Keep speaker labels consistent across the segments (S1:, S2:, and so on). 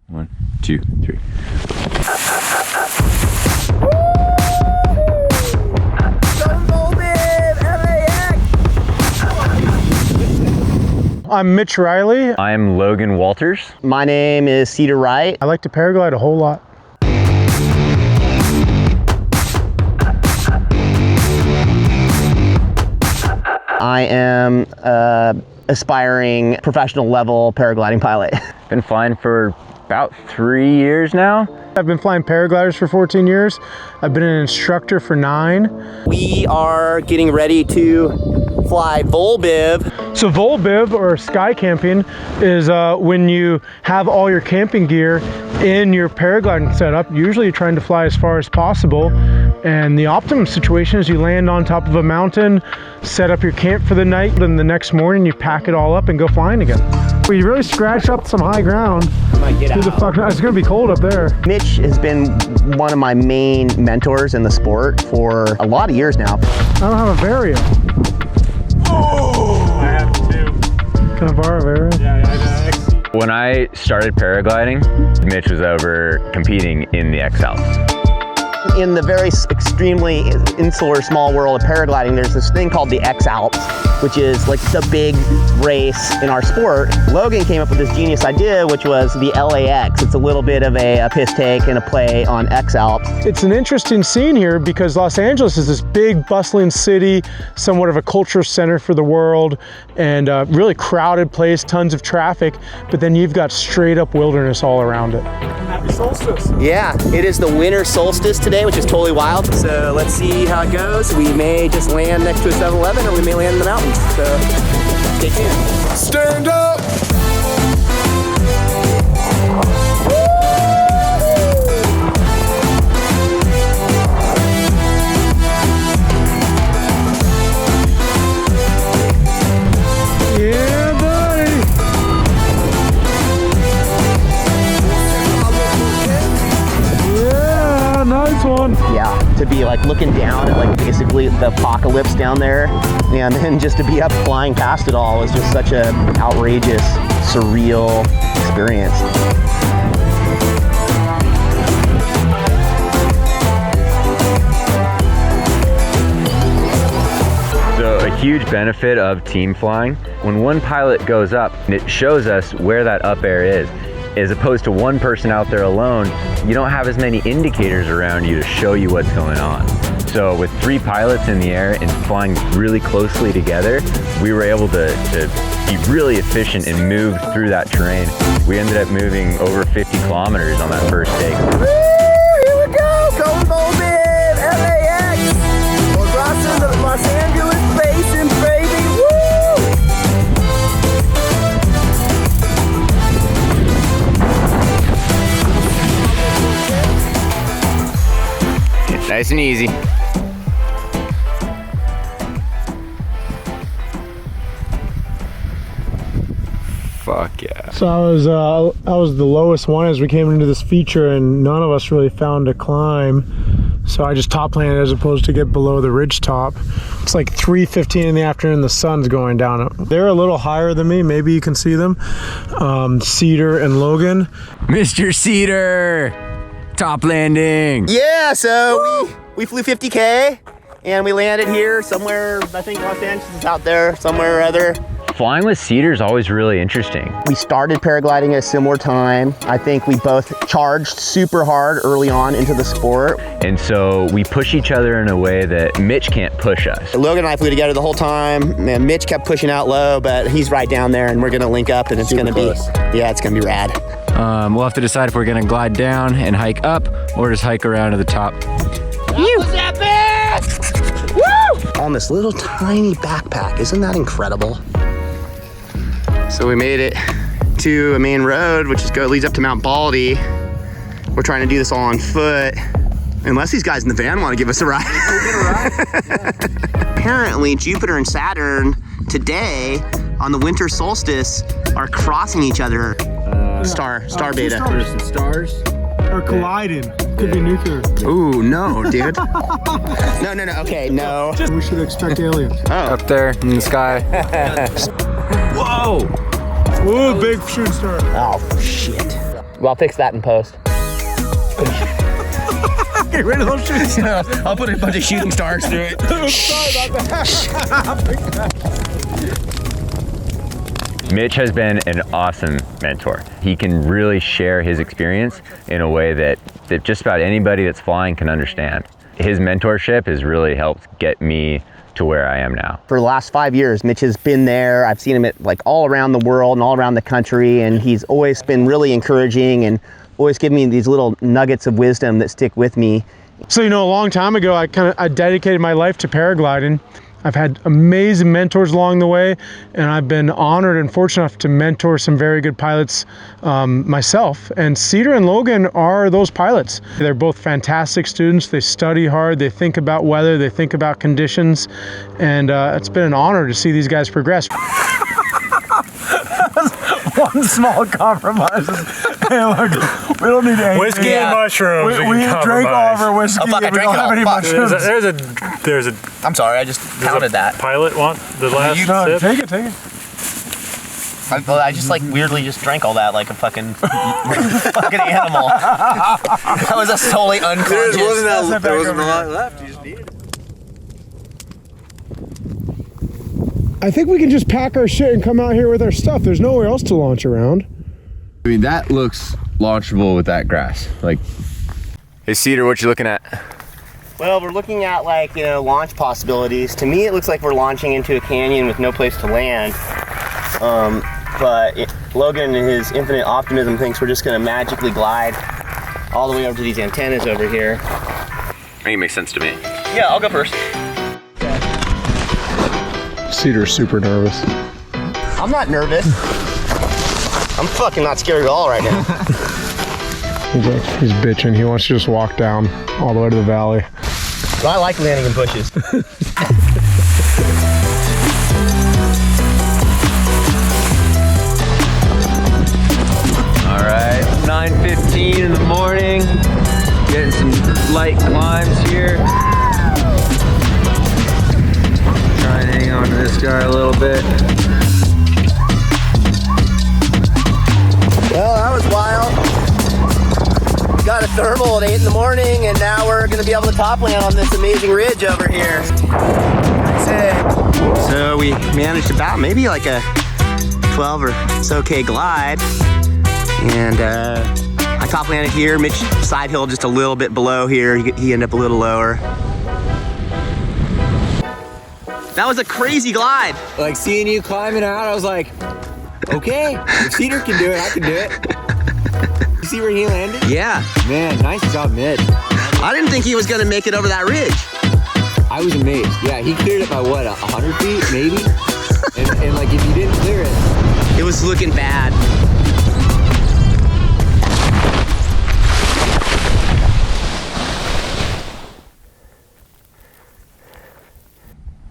S1: 1, 2, 3.
S2: I'm Mitch Riley.
S1: I'm Logan Walters.
S3: My name is Cedar Wright.
S2: I like to paraglide a whole lot.
S3: I am aspiring professional level paragliding pilot.
S1: Been flying for about 3 years now.
S2: I've been flying paragliders for 14 years. I've been an instructor for 9.
S3: We are getting ready to fly Vol-Biv.
S2: So Vol-Biv, or Skycamping, is when you have all your camping gear in your paragliding setup. Usually you're trying to fly as far as possible. And the optimum situation is you land on top of a mountain, set up your camp for the night, and the next morning you pack it all up and go flying again. We really scratched up some high ground. It's gonna be cold up there.
S3: Mitch has been one of my main mentors in the sport for a lot of years now.
S2: I don't have a Vario.
S4: Oh! I have two.
S2: Can I borrow a Vario?
S4: Yeah, I know.
S1: When I started paragliding, Mitch was over competing in the X Alps.
S3: In the very extremely insular small world of paragliding, there's this thing called the X Alps, which is like the big race in our sport. Logan came up with this genius idea, which was the LAX. It's a little bit of a piss take and a play on X Alps.
S2: It's an interesting scene here because Los Angeles is this big bustling city, somewhat of a culture center for the world, and a really crowded place, tons of traffic, but then you've got straight up wilderness all around it.
S4: Happy solstice.
S3: Yeah, it is the winter solstice today, which is totally wild. So let's see how it goes. We may just land next to a 7-Eleven, or we may land in the mountains. So stay tuned.
S4: Stand up.
S2: Yeah, buddy! Yeah, nice one.
S3: Yeah, to be like looking down at like basically the apocalypse down there, and then just to be up flying past it all is just such a outrageous, surreal experience.
S1: So a huge benefit of team flying, when one pilot goes up, it shows us where that up air is. As opposed to one person out there alone, you don't have as many indicators around you to show you what's going on. So with 3 pilots in the air and flying really closely together, we were able to be really efficient and move through that terrain. We ended up moving over 50 kilometers on that first take.
S3: Woo! Here we go! Going Vol-Biv! LAX! We're crossing the Los Angeles Basin, baby! Woo!
S1: Nice and easy. Fuck yeah.
S2: So I was the lowest one as we came into this feature, and none of us really found a climb. So I just top landed as opposed to get below the ridge top. It's like 3:15 in the afternoon, the sun's going down. They're a little higher than me, maybe you can see them. Cedar and Logan.
S1: Mr. Cedar! Top landing!
S3: Yeah, so we flew 50K and we landed here somewhere. I think Los Angeles is out there somewhere or other.
S1: Flying with Cedar is always really interesting.
S3: We started paragliding at a similar time. I think we both charged super hard early on into the sport.
S1: And so we push each other in a way that Mitch can't push us.
S3: Logan and I flew together the whole time, and Mitch kept pushing out low, but he's right down there, and we're gonna link up, and it's gonna be, yeah, it's gonna be rad.
S1: We'll have to decide if we're gonna glide down and hike up or just hike around to the top.
S3: That was epic! Woo! On this little tiny backpack, isn't that incredible? So we made it to a main road, which leads up to Mount Baldy. We're trying to do this all on foot. Unless these guys in the van want to give us a ride. Apparently, Jupiter and Saturn today on the winter solstice are crossing each other. Star beta.
S4: Stars.
S2: Or colliding. Could be nuclear.
S3: Ooh, no, dude. No, okay, no.
S2: We should expect aliens.
S3: Oh.
S1: Up there in the sky. Whoa!
S2: Ooh, big shooting star.
S3: Oh, shit. Well, I'll fix that in post.
S2: Get rid of those shoes.
S3: I'll put a bunch of shooting stars through it.
S2: Sorry about that.
S1: Mitch has been an awesome mentor. He can really share his experience in a way that just about anybody that's flying can understand. His mentorship has really helped get me to where I am now.
S3: For the last 5 years, Mitch has been there. I've seen him at like all around the world and all around the country, and he's always been really encouraging and always giving me these little nuggets of wisdom that stick with me.
S2: So, you know, a long time ago, I dedicated my life to paragliding. I've had amazing mentors along the way, and I've been honored and fortunate enough to mentor some very good pilots myself. And Cedar and Logan are those pilots. They're both fantastic students. They study hard. They think about weather. They think about conditions. And it's been an honor to see these guys progress.
S5: One small compromise. Hey, look, we don't need anything.
S4: Whiskey and mushrooms.
S5: We drank all of our whiskey.
S3: Oh, fuck, I
S5: we
S3: drank
S5: don't
S3: it
S5: have
S3: all.
S5: any
S3: Fuck.
S5: mushrooms.
S4: There's a
S3: I'm sorry, I just counted that.
S4: pilot want the last
S5: No,
S4: sip.
S5: take it.
S3: I just like weirdly just drank all that like a fucking fucking animal. That was a totally unconscious.
S5: There wasn't a lot
S4: left. You just needed it.
S2: I think we can just pack our shit and come out here with our stuff. The's nowhere else to launch around.
S1: I mean, that looks launchable with that grass. Like, hey Cedar, what you looking at?
S3: Well, we're looking at like, you know, launch possibilities. To me, it looks like we're launching into a canyon with no place to land. But Logan, in his infinite optimism, thinks we're just gonna magically glide all the way over to these antennas over here.
S1: I think it makes sense to me.
S3: Yeah, I'll go first.
S2: Cedar's super nervous.
S3: I'm not nervous. I'm fucking not scared at all right now.
S2: He's bitching. He wants to just walk down all the way to the valley.
S3: Well, I like landing in bushes.
S1: All right, 9:15 in the morning. Getting some light climbs here. Try and hang on to this guy a little bit.
S3: Well, that was wild. Got a thermal at 8 in the morning, and now we're gonna be able to top land on this amazing ridge over here. So we managed about maybe like a 12 or so K glide, and I top landed here. Mitch side hill just a little bit below here. He ended up a little lower. That was a crazy glide.
S1: Like seeing you climbing out, I was like, okay, if Cedar can do it, I can do it. You see where he landed?
S3: Yeah.
S1: Man, nice job, Mitch.
S3: I didn't think he was gonna make it over that ridge.
S1: I was amazed. Yeah, he cleared it by what, 100 feet, maybe? and like if you didn't clear it.
S3: It was looking bad.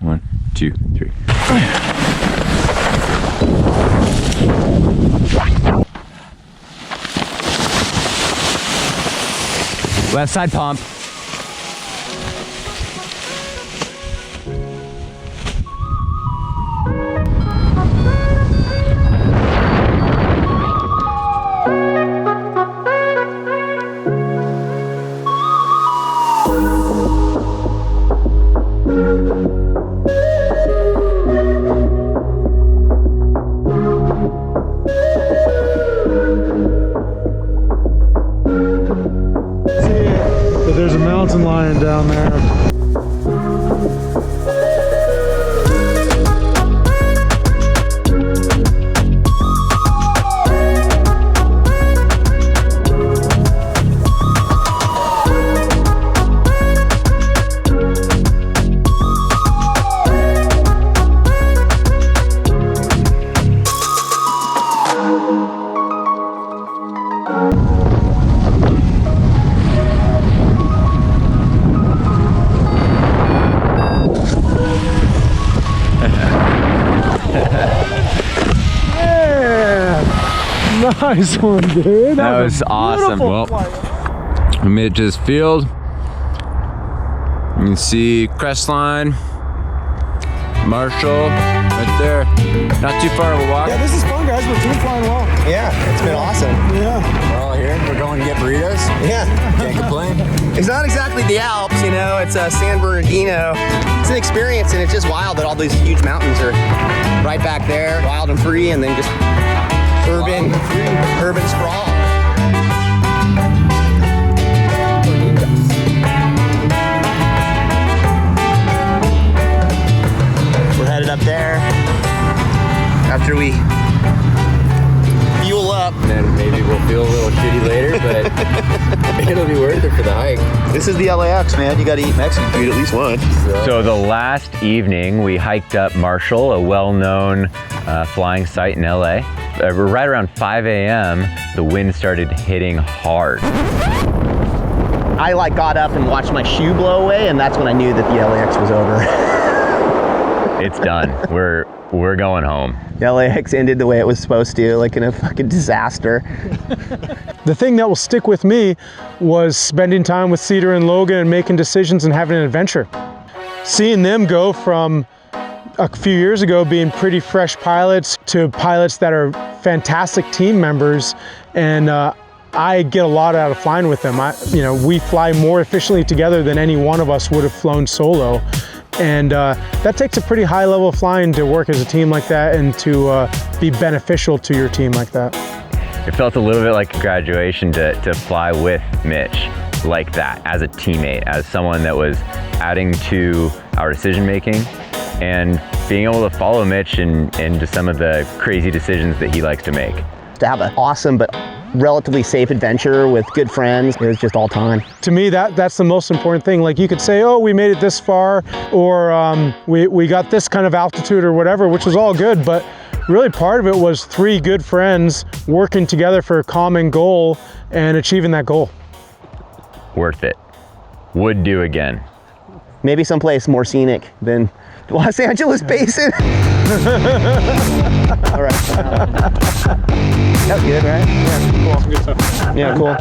S1: One, two, three. Left side pump.
S2: But there's a mountain lion down there. Nice one, dude.
S1: That was awesome. Well, Mitch's field. You can see Crestline, Marshall, right there. Not too far of a walk.
S2: Yeah, this is fun, guys. We're team flying well.
S3: Yeah, it's been awesome.
S2: Yeah.
S1: We're all here
S5: going to get burritos.
S3: Yeah.
S5: Can't complain.
S3: It's not exactly the Alps, you know, it's San Bernardino. It's an experience, and it's just wild that all these huge mountains are right back there, wild and free, and then just urban sprawl. We're headed up there after we fuel up.
S1: And maybe we'll feel a little shitty later, but it'll be worth it for the hike.
S3: This is the LAX, man. You got to eat Mexican food at least once.
S1: So the last evening, we hiked up Marshall, a well-known flying site in LA. Right around 5 a.m., the wind started hitting hard.
S3: I got up and watched my shoe blow away, and that's when I knew that the LAX was over.
S1: It's done. We're going home.
S3: The LAX ended the way it was supposed to, like in a fucking disaster.
S2: The thing that will stick with me was spending time with Cedar and Logan and making decisions and having an adventure. Seeing them go from a few years ago being pretty fresh pilots to pilots that are fantastic team members, and I get a lot out of flying with them. We fly more efficiently together than any one of us would have flown solo. And that takes a pretty high level of flying to work as a team like that and to be beneficial to your team like that.
S1: It felt a little bit like a graduation to fly with Mitch like that, as a teammate, as someone that was adding to our decision making and being able to follow Mitch into some of the crazy decisions that he likes to make.
S3: To have an awesome but relatively safe adventure with good friends, it was just all time.
S2: To me, that's the most important thing. Like, you could say, oh, we made it this far, or we got this kind of altitude or whatever, which was all good, but really part of it was three good friends working together for a common goal and achieving that goal.
S1: Worth it. Would do again.
S3: Maybe someplace more scenic than Los Angeles Basin. All right. That was good, right? Yeah, cool.
S2: Good stuff.
S3: Yeah, cool.